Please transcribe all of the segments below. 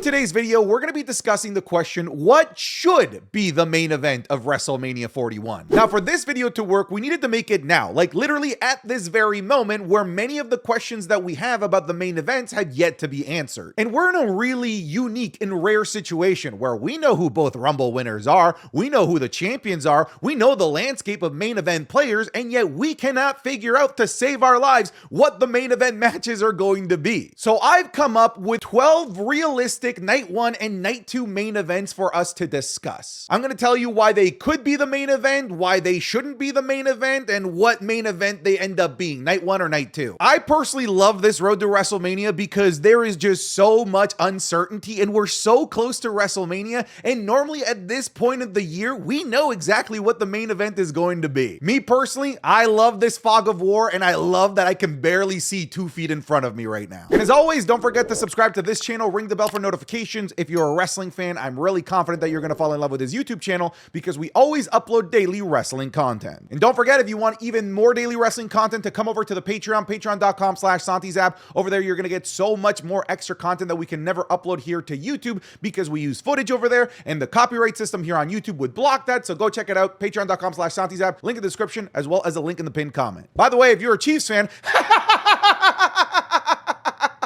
In today's video, we're going to be discussing the question, what should be the main event of WrestleMania 41? Now, for this video to work, we needed to make it now, like literally at this very moment, where many of the questions that we have about the main events had yet to be answered. And we're in a really unique and rare situation where we know who both Rumble winners are, we know who the champions are, we know the landscape of main event players, and yet we cannot figure out to save our lives what the main event matches are going to be. So I've come up with 12 realistic night 1 and night 2 main events for us to discuss. I'm going to tell you why they could be the main event, why they shouldn't be the main event, and what main event they end up being, night 1 or night 2. I personally love this road to WrestleMania because there is just so much uncertainty and we're so close to WrestleMania, and normally at this point of the year, we know exactly what the main event is going to be. Me personally, I love this fog of war, and I love that I can barely see 2 feet in front of me right now. And as always, don't forget to subscribe to this channel, ring the bell for notifications. If you're a wrestling fan, I'm really confident that you're going to fall in love with this YouTube channel because we always upload daily wrestling content. And don't forget, if you want even more daily wrestling content, to come over to the Patreon, patreon.com/SantiZap. Over there, you're going to get so much more extra content that we can never upload here to YouTube because we use footage over there and the copyright system here on YouTube would block that. So go check it out, patreon.com/SantiZap. Link in the description as well as a link in the pinned comment. By the way, if you're a Chiefs fan,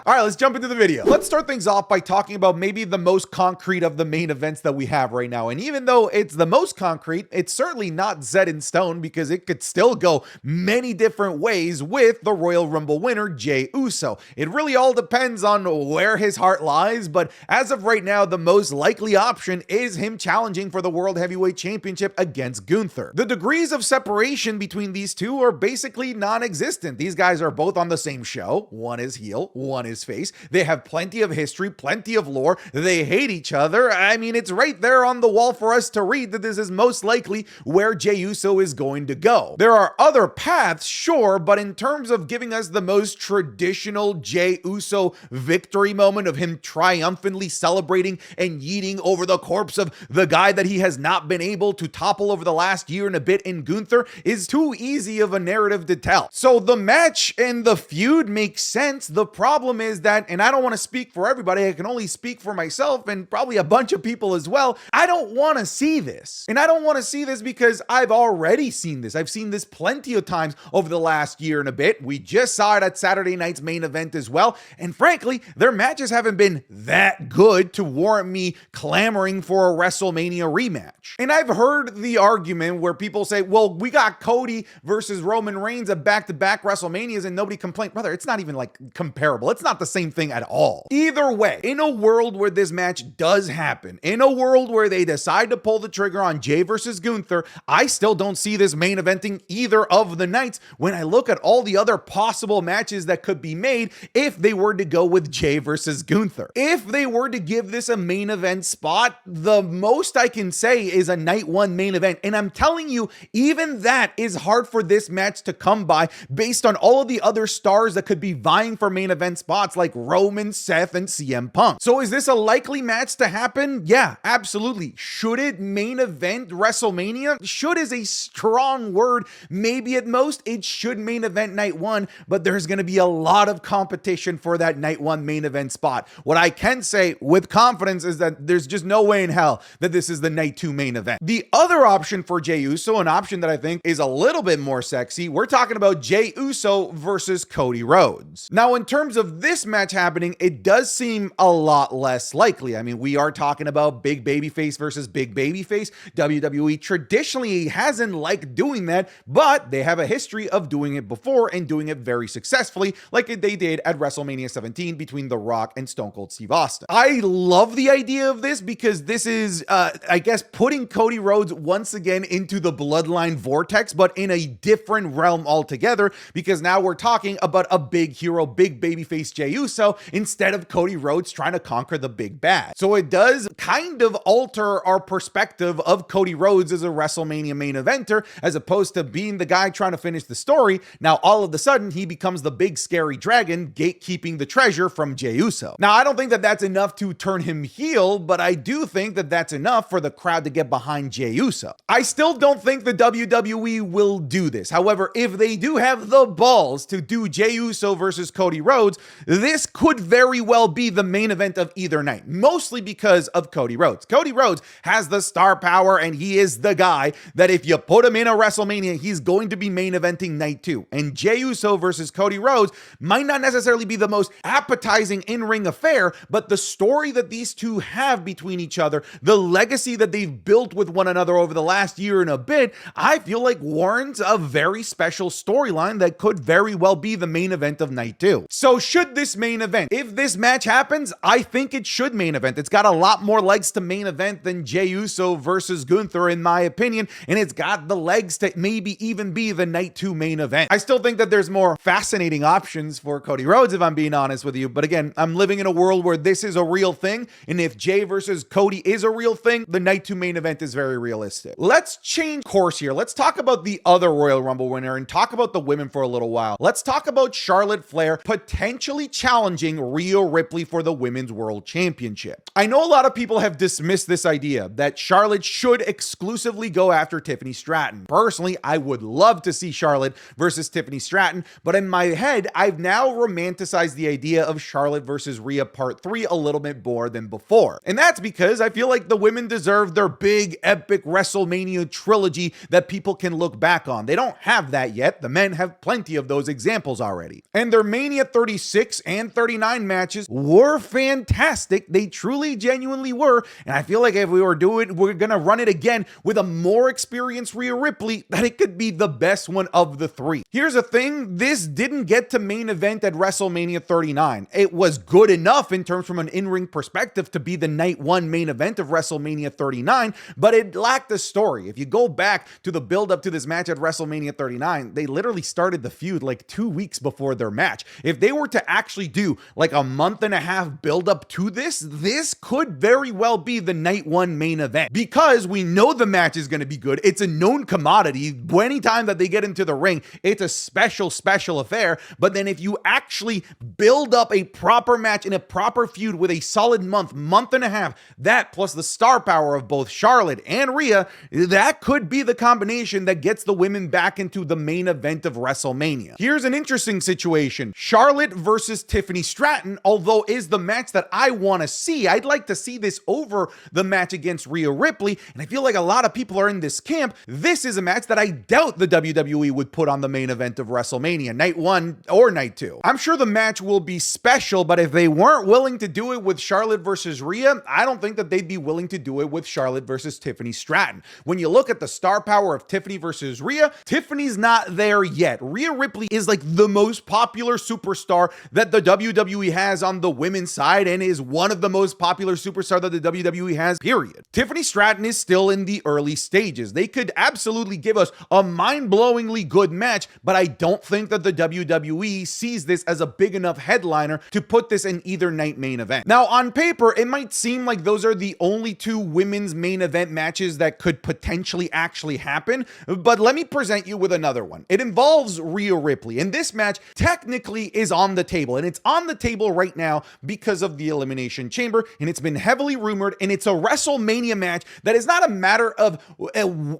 all right, let's jump into the video. Let's start things off by talking about maybe the most concrete of the main events that we have right now. And even though it's the most concrete, it's certainly not set in stone because it could still go many different ways with the Royal Rumble winner, Jey Uso. It really all depends on where his heart lies, but as of right now, the most likely option is him challenging for the World Heavyweight Championship against Gunther. The degrees of separation between these two are basically non-existent. These guys are both on the same show. One is heel, one is face. They have plenty of history, plenty of lore. They hate each other. I mean, it's right there on the wall for us to read that this is most likely where Jey Uso is going to go. There are other paths, sure, but in terms of giving us the most traditional Jey Uso victory moment of him triumphantly celebrating and yeeting over the corpse of the guy that he has not been able to topple over the last year and a bit in Gunther is too easy of a narrative to tell. So the match and the feud makes sense. The problem is that, and I don't want to speak for everybody, I can only speak for myself and probably a bunch of people as well, I don't want to see this. And I don't want to see this because I've already seen this. I've seen this plenty of times over the last year and a bit. We just saw it at Saturday night's main event as well. And frankly, their matches haven't been that good to warrant me clamoring for a WrestleMania rematch. And I've heard the argument where people say, well, we got Cody versus Roman Reigns at back-to-back WrestleManias and nobody complained. Brother, it's not even like comparable. It's not the same thing at all. Either way, in a world where this match does happen, in a world where they decide to pull the trigger on Jey versus Gunther, I still don't see this main eventing either of the nights when I look at all the other possible matches that could be made if they were to go with Jey versus Gunther. If they were to give this a main event spot, the most I can say is a night 1 main event. And I'm telling you, even that is hard for this match to come by based on all of the other stars that could be vying for main event spots like Roman, Seth, and CM Punk. So is this a likely match to happen? Yeah, absolutely. Should it main event WrestleMania? Should is a strong word. Maybe at most it should main event night 1, but there's going to be a lot of competition for that night 1 main event spot. What I can say with confidence is that there's just no way in hell that this is the night 2 main event. The other option for Jey Uso, an option that I think is a little bit more sexy, we're talking about Jey Uso versus Cody Rhodes. Now, in terms of this match happening, it does seem a lot less likely. I mean, we are talking about big babyface versus big babyface. WWE traditionally hasn't liked doing that, but they have a history of doing it before and doing it very successfully, like they did at WrestleMania 17 between The Rock and Stone Cold Steve Austin. I love the idea of this because this is, I guess, putting Cody Rhodes once again into the bloodline vortex, but in a different realm altogether, because now we're talking about a big hero, big babyface Jey Uso instead of Cody Rhodes trying to conquer the big bad. So it does kind of alter our perspective of Cody Rhodes as a WrestleMania main eventer, as opposed to being the guy trying to finish the story. Now, all of a sudden, he becomes the big scary dragon gatekeeping the treasure from Jey Uso. Now, I don't think that that's enough to turn him heel, but I do think that that's enough for the crowd to get behind Jey Uso. I still don't think the WWE will do this. However, if they do have the balls to do Jey Uso versus Cody Rhodes, this could very well be the main event of either night, mostly because of Cody Rhodes. Cody Rhodes has the star power, and he is the guy that if you put him in a WrestleMania, he's going to be main eventing night 2. And Jey Uso versus Cody Rhodes might not necessarily be the most appetizing in-ring affair, but the story that these two have between each other, the legacy that they've built with one another over the last year and a bit, I feel like warrants a very special storyline that could very well be the main event of night 2. So should this main event? If this match happens, I think it should main event. It's got a lot more legs to main event than Jey Uso versus Gunther, in my opinion, and it's got the legs to maybe even be the night 2 main event. I still think that there's more fascinating options for Cody Rhodes, if I'm being honest with you, but again, I'm living in a world where this is a real thing, and if Jey versus Cody is a real thing, the night 2 main event is very realistic. Let's change course here. Let's talk about the other Royal Rumble winner and talk about the women for a little while. Let's talk about Charlotte Flair potentially challenging Rhea Ripley for the Women's World Championship. I know a lot of people have dismissed this idea that Charlotte should exclusively go after Tiffany Stratton. Personally, I would love to see Charlotte versus Tiffany Stratton, but in my head, I've now romanticized the idea of Charlotte versus Rhea Part 3 a little bit more than before. And that's because I feel like the women deserve their big, epic WrestleMania trilogy that people can look back on. They don't have that yet. The men have plenty of those examples already. And their Mania 36 and 39 matches were fantastic. They truly, genuinely were. And I feel like if we're gonna run it again with a more experienced Rhea Ripley, that it could be the best one of the 3. Here's the thing, this didn't get to main event at WrestleMania 39. It was good enough in terms from an in-ring perspective to be the night 1 main event of WrestleMania 39, but it lacked a story. If you go back to the build up to this match at WrestleMania 39, they literally started the feud like 2 weeks before their match. If they were to actually do like a month and a half build up to this could very well be the night 1 main event, because we know the match is going to be good. It's a known commodity. Anytime that they get into the ring, it's a special affair. But then if you actually build up a proper match in a proper feud with a solid month and a half, that plus the star power of both Charlotte and Rhea, that could be the combination that gets the women back into the main event of WrestleMania. Here's an interesting situation. Charlotte versus Tiffany Stratton, although is the match that I want to see. I'd like to see this over the match against Rhea Ripley, and I feel like a lot of people are in this camp. This is a match that I doubt the WWE would put on the main event of WrestleMania, night 1 or night 2. I'm sure the match will be special, but if they weren't willing to do it with Charlotte versus Rhea, I don't think that they'd be willing to do it with Charlotte versus Tiffany Stratton. When you look at the star power of Tiffany versus Rhea, Tiffany's not there yet. Rhea Ripley is like the most popular superstar that the WWE has on the women's side, and is one of the most popular superstars that the WWE has, period. Tiffany Stratton is still in the early stages. They could absolutely give us a mind-blowingly good match, but I don't think that the WWE sees this as a big enough headliner to put this in either night main event. Now, on paper, it might seem like those are the only 2 women's main event matches that could potentially actually happen, but let me present you with another one. It involves Rhea Ripley, and this match technically is on the table, and it's on the table right now because of the Elimination Chamber, and it's been heavily rumored, and it's a WrestleMania match that is not a matter of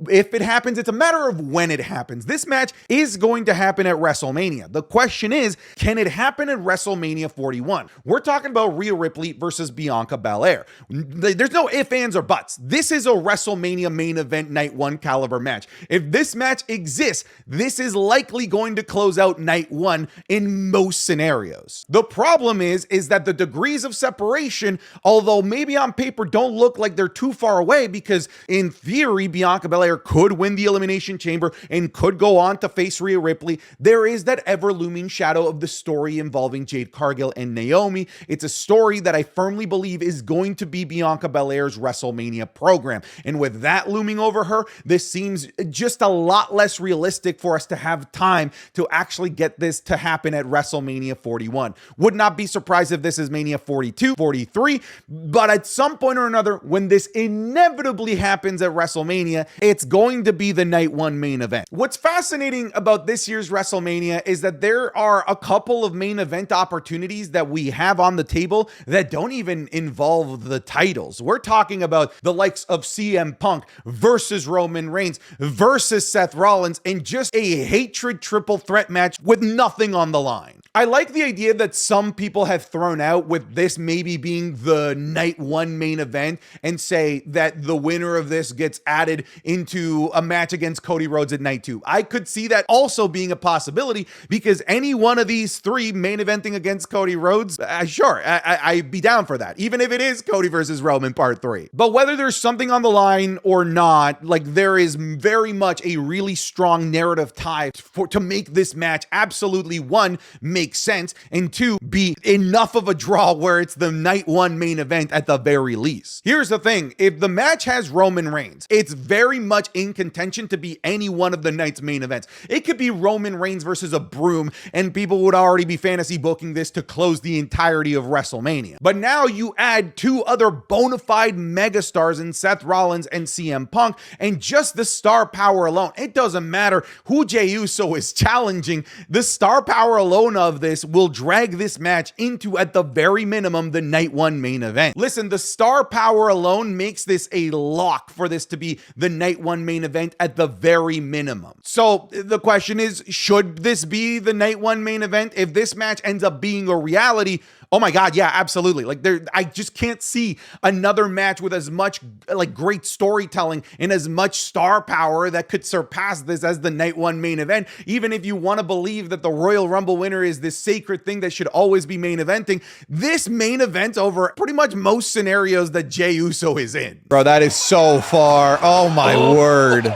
if it happens, it's a matter of when it happens. This match is going to happen at WrestleMania. The question is, can it happen at WrestleMania 41? We're talking about Rhea Ripley versus Bianca Belair. There's no ifs, ands, or buts. This is a WrestleMania main event night 1 caliber match. If this match exists, this is likely going to close out night 1 in most scenarios. The problem is that the degrees of separation, although maybe on paper don't look like they're too far away, because in theory, Bianca Belair could win the Elimination Chamber and could go on to face Rhea Ripley, there is that ever-looming shadow of the story involving Jade Cargill and Naomi. It's a story that I firmly believe is going to be Bianca Belair's WrestleMania program. And with that looming over her, this seems just a lot less realistic for us to have time to actually get this to happen at WrestleMania 41. Would not be surprised if this is Mania 42, 43, but at some point or another, when this inevitably happens at WrestleMania, it's going to be the night 1 main event. What's fascinating about this year's WrestleMania is that there are a couple of main event opportunities that we have on the table that don't even involve the titles. We're talking about the likes of CM Punk versus Roman Reigns versus Seth Rollins in just a hatred triple threat match with nothing on the line. I like the idea that some people have thrown out with this maybe being the night one main event and say that the winner of this gets added into a match against Cody Rhodes at night two. I could see that also being a possibility because any one of these three main eventing against Cody Rhodes, sure, I'd be down for that, even if it is Cody versus Roman part 3. But whether there's something on the line or not, like there is very much a really strong narrative tie to make this match absolutely, one, make sense, and two, be enough of a draw where it's the night one main event at the very least. Here's the thing, if the match has Roman Reigns, it's very much in contention to be any one of the night's main events. It could be Roman Reigns versus a broom, and people would already be fantasy booking this to close the entirety of WrestleMania. But now you add two other bona fide megastars in Seth Rollins and CM Punk, and just the star power alone, it doesn't matter who Jey Uso is challenging, the star power alone of this will drag this match into, at the very minimum, the night one main event. Listen, the star power alone makes this a lock for this to be the night one main event at the very minimum. So the question is, should this be the night one main event? If this match ends up being a reality, oh my God, yeah, absolutely. Like I just can't see another match with as much like great storytelling and as much star power that could surpass this as the night one main event. Even if you want to believe that the Royal Rumble winner is this sacred thing that should always be main eventing, this main event over pretty much most scenarios that Jey Uso is in. Bro, that is so far. Oh my word.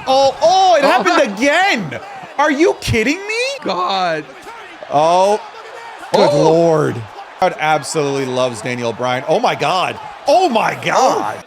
Oh, it happened again. Are you kidding me? God. Oh. Good Lord. God absolutely loves Daniel Bryan. Oh my God. Oh my God.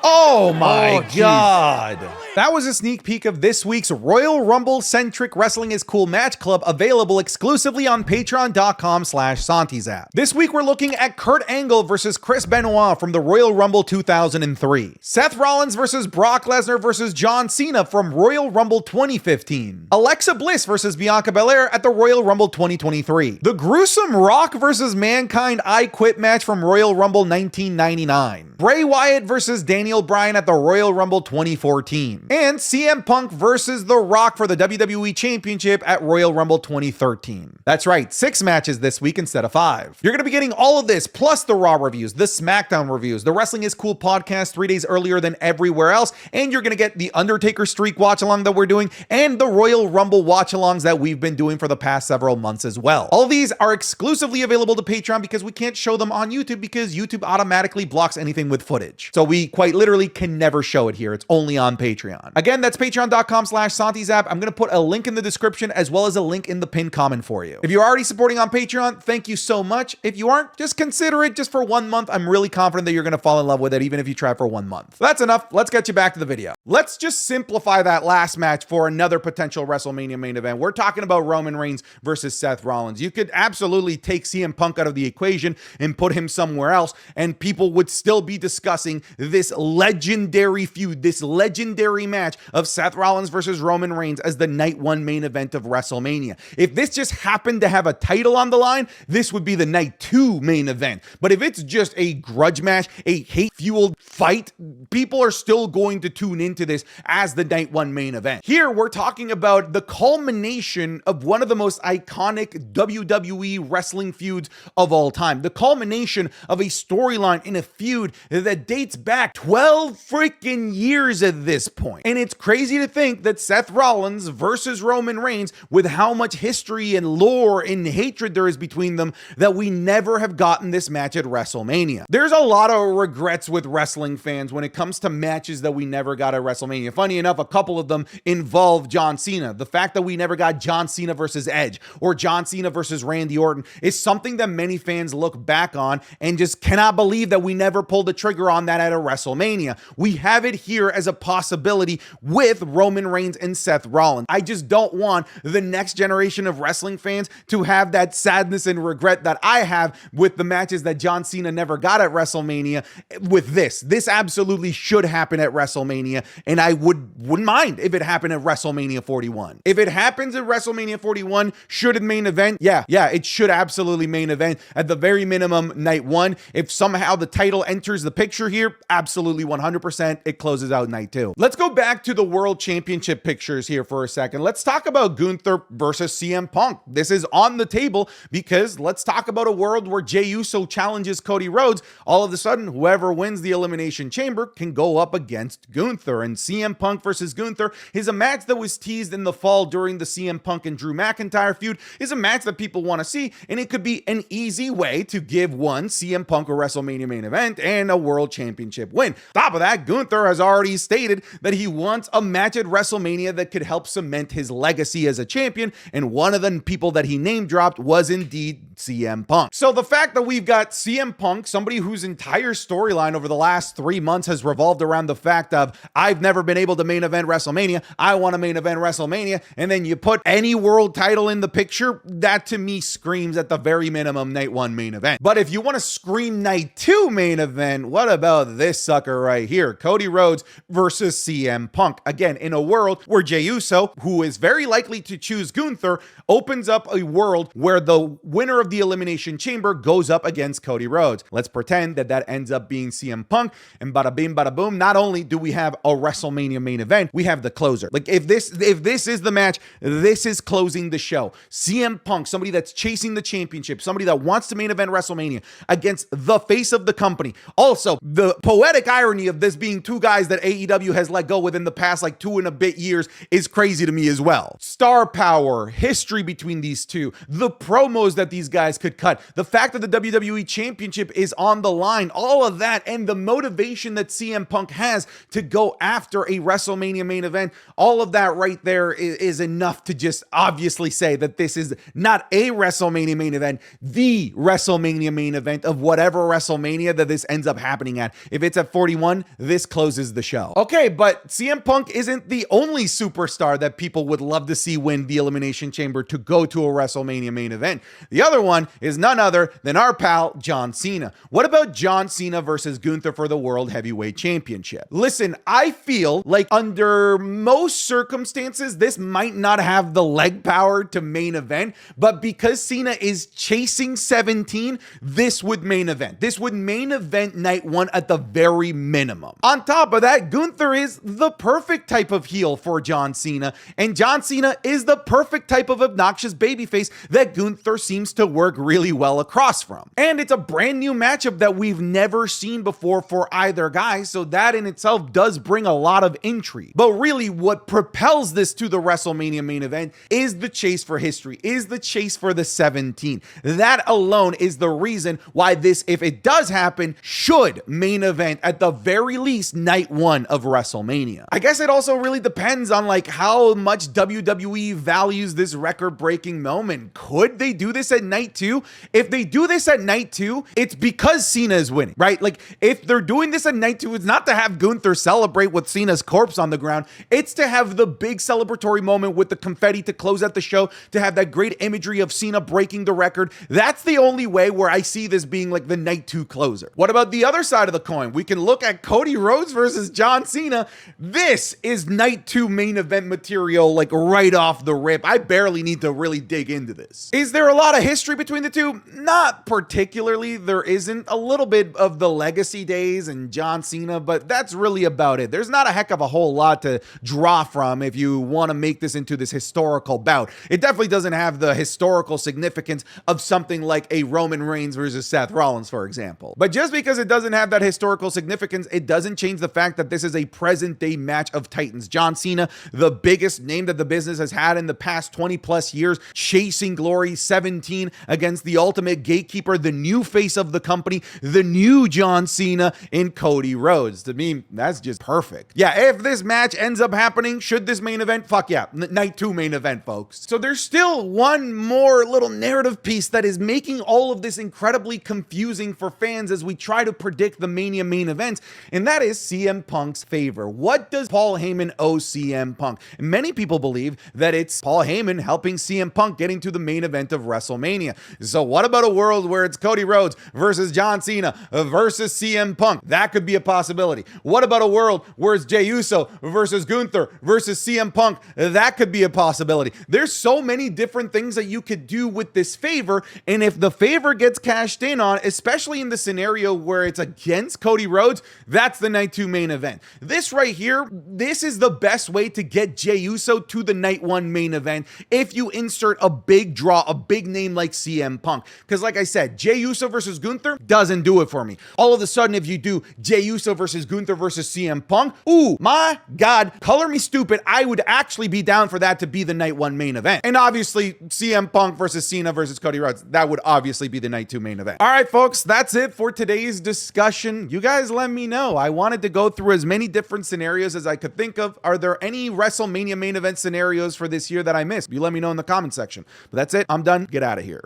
Oh my God. That was a sneak peek of this week's Royal Rumble-centric Wrestling is Cool Match Club, available exclusively on patreon.com/SantiZap. This week we're looking at Kurt Angle versus Chris Benoit from the Royal Rumble 2003. Seth Rollins versus Brock Lesnar versus John Cena from Royal Rumble 2015. Alexa Bliss versus Bianca Belair at the Royal Rumble 2023. The gruesome Rock versus Mankind I Quit match from Royal Rumble 1999. Bray Wyatt versus Daniel Bryan at the Royal Rumble 2014. And CM Punk versus The Rock for the WWE Championship at Royal Rumble 2013. That's right, 6 matches this week instead of 5. You're going to be getting all of this, plus the Raw reviews, the SmackDown reviews, the Wrestling is Cool podcast 3 days earlier than everywhere else, and you're going to get the Undertaker Streak watch-along that we're doing, and the Royal Rumble watch-alongs that we've been doing for the past several months as well. All these are exclusively available to Patreon because we can't show them on YouTube because YouTube automatically blocks anything with footage. So we quite literally can never show it here. It's only on Patreon. Again, that's patreon.com/SantiZap. I'm going to put a link in the description as well as a link in the pinned comment for you. If you're already supporting on Patreon, thank you so much. If you aren't, just consider it just for 1 month. I'm really confident that you're going to fall in love with it even if you try for 1 month. That's enough. Let's get you back to the video. Let's just simplify that last match for another potential WrestleMania main event. We're talking about Roman Reigns versus Seth Rollins. You could absolutely take CM Punk out of the equation and put him somewhere else, and people would still be discussing this legendary feud, this legendary match of Seth Rollins versus Roman Reigns as the night one main event of WrestleMania. If this just happened to have a title on the line, this would be the night 2 main event. But if it's just a grudge match, a hate-fueled fight, people are still going to tune into this as the night 1 main event. Here, we're talking about the culmination of one of the most iconic WWE wrestling feuds of all time. The culmination of a storyline in a feud that dates back 12 freaking years at this point. And it's crazy to think that Seth Rollins versus Roman Reigns, with how much history and lore and hatred there is between them, that we never have gotten this match at WrestleMania. There's a lot of regrets with wrestling fans when it comes to matches that we never got at WrestleMania. Funny enough, a couple of them involve John Cena. The fact that we never got John Cena versus Edge or John Cena versus Randy Orton is something that many fans look back on and just cannot believe that we never pulled the trigger on that at a WrestleMania. We have it here as a possibility with Roman Reigns and Seth Rollins. I just don't want the next generation of wrestling fans to have that sadness and regret that I have with the matches that John Cena never got at WrestleMania with this. This absolutely should happen at WrestleMania, and I wouldn't mind if it happened at WrestleMania 41. If it happens at WrestleMania 41, should it main event? Yeah, it should absolutely main event at the very minimum night 1. If somehow the title enters the picture here, absolutely 100% it closes out night 2. Let's go go back to the World Championship pictures here for a second. Let's talk about Gunther versus CM Punk. This is on the table because let's talk about a world where Jey Uso challenges Cody Rhodes. All of a sudden, whoever wins the Elimination Chamber can go up against Gunther. And CM Punk versus Gunther is a match that was teased in the fall during the CM Punk and Drew McIntyre feud, is a match that people want to see, and it could be an easy way to give one CM Punk a WrestleMania main event and a World Championship win. Top of that, Gunther has already stated that he wants a match at WrestleMania that could help cement his legacy as a champion, and one of the people that he name dropped was indeed CM Punk. So the fact that we've got CM Punk, somebody whose entire storyline over the last 3 months has revolved around the fact of, I've never been able to main event WrestleMania, I want to main event WrestleMania, and then you put any world title in the picture, that to me screams at the very minimum night 1 main event. But if you want to scream night 2 main event, what about this sucker right here? Cody Rhodes versus CM Punk. Again, in a world where Jey Uso, who is very likely to choose Gunther, opens up a world where the winner of the Elimination Chamber goes up against Cody Rhodes. Let's pretend that ends up being CM Punk, and bada bing, bada boom. Not only do we have a WrestleMania main event, we have the closer. Like if this is the match, this is closing the show. CM Punk, somebody that's chasing the championship, somebody that wants to main event WrestleMania against the face of the company. Also, the poetic irony of this being two guys that AEW has let go within the past like 2 and a bit years is crazy to me as well. Star power, history between these two, the promos that these guys could cut, the fact that the WWE Championship is on the line, all of that, and the motivation that CM Punk has to go after a WrestleMania main event, all of that right there is enough to just obviously say that this is not a WrestleMania main event, the WrestleMania main event of whatever WrestleMania that this ends up happening at. If it's at 41, this closes the show. Okay, but CM Punk isn't the only superstar that people would love to see win the Elimination Chamber to go to a WrestleMania main event. The other one is none other than our pal, John Cena. What about John Cena versus Gunther for the World Heavyweight Championship? Listen, I feel like under most circumstances, this might not have the leg power to main event, but because Cena is chasing 17, this would main event. This would main event night 1 at the very minimum. On top of that, Gunther is the perfect type of heel for John Cena, and John Cena is the perfect type of obnoxious babyface that Gunther seems to work really well across from. And it's a brand new matchup that we've never seen before for either guy, so that in itself does bring a lot of intrigue. But really, what propels this to the WrestleMania main event is the chase for history, is the chase for the 17. That alone is the reason why this, if it does happen, should main event at the very least night 1 of WrestleMania. I guess it also really depends on like how much WWE values this record-breaking moment. Could they do this at night 2? If they do this at night 2, it's because Cena is winning, right? Like if they're doing this at night 2, it's not to have Gunther celebrate with Cena's corpse on the ground. It's to have the big celebratory moment with the confetti to close out the show, to have that great imagery of Cena breaking the record. That's the only way where I see this being like the night 2 closer. What about the other side of the coin? We can look at Cody Rhodes versus John Cena. This is night 2 main event material, like right off the rip. I barely need to really dig into this. Is there a lot of history between the two? Not particularly. There isn't. A little bit of the legacy days and John Cena, but that's really about it. There's not a heck of a whole lot to draw from if you want to make this into this historical bout. It definitely doesn't have the historical significance of something like a Roman Reigns versus Seth Rollins, for example. But just because it doesn't have that historical significance, it doesn't change the fact that this is a present day match of titans. John Cena, the biggest name that the business has had in the past 20 plus years, chasing glory, 17 against the ultimate gatekeeper, the new face of the company, the new John Cena in Cody Rhodes. To me, that's just perfect. Yeah, if this match ends up happening, should this main event? Fuck yeah, night 2 main event, folks. So there's still one more little narrative piece that is making all of this incredibly confusing for fans as we try to predict the Mania main events, and that is CM Punk's favor. What does Paul Heyman owe CM Punk? Many people believe that it's Paul Heyman helping CM Punk get into the main event of WrestleMania. WrestleMania. So what about a world where it's Cody Rhodes versus John Cena versus CM Punk? That could be a possibility. What about a world where it's Jey Uso versus Gunther versus CM Punk? That could be a possibility. There's so many different things that you could do with this favor, and if the favor gets cashed in on, especially in the scenario where it's against Cody Rhodes, that's the night 2 main event. This right here, this is the best way to get Jey Uso to the night 1 main event if you insert a big draw, a big name like CM Punk. Because like I said, Jey Uso versus Gunther doesn't do it for me. All of a sudden, if you do Jey Uso versus Gunther versus CM Punk, ooh, my God, color me stupid, I would actually be down for that to be the night 1 main event. And obviously, CM Punk versus Cena versus Cody Rhodes, that would obviously be the night 2 main event. All right, folks, that's it for today's discussion. You guys let me know. I wanted to go through as many different scenarios as I could think of. Are there any WrestleMania main event scenarios for this year that I missed? You let me know in the comment section. But that's it. I'm done. Get out of here.